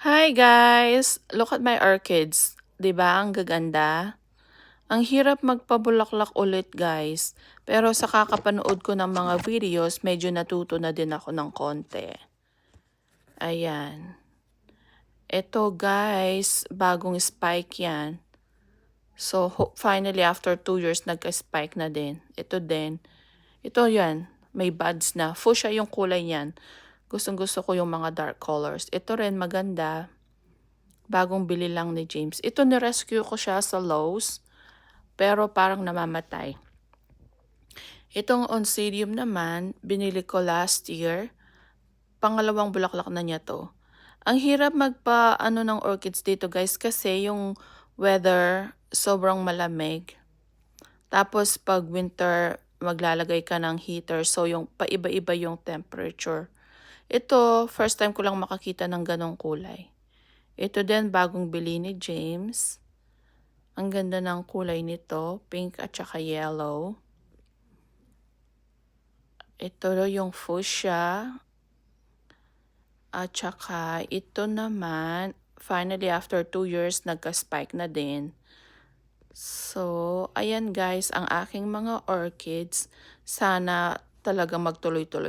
Hi guys! Look at my orchids. 'Di ba ang gaganda? Ang hirap magpabulaklak ulit guys. Pero sa kakapanood ko ng mga videos, medyo natuto na din ako ng konti. Ayan. Ito guys, bagong spike yan. So finally after 2 years nagka-spike na din. Ito din. Ito yan. May buds na. Fuchsia yung kulay niyan. Gustong gusto ko yung mga dark colors. Ito rin maganda. Bagong bili lang ni James. Ito ni-rescue ko siya sa Lowe's, pero parang namamatay. Itong Oncidium naman, binili ko last year. Pangalawang bulaklak na niya to. Ang hirap magpa-ano ng orchids dito guys kasi yung weather sobrang malamig. Tapos pag winter, maglalagay ka ng heater so yung paiba-iba yung temperature. Ito, first time ko lang makakita ng ganong kulay. Ito din bagong bili ni James. Ang ganda ng kulay nito, pink at saka yellow. Ito yung fuchsia. At saka ito naman, finally after 2 years, nagka-spike na din. So, ayan guys, ang aking mga orchids. Sana talaga magtuloy-tuloy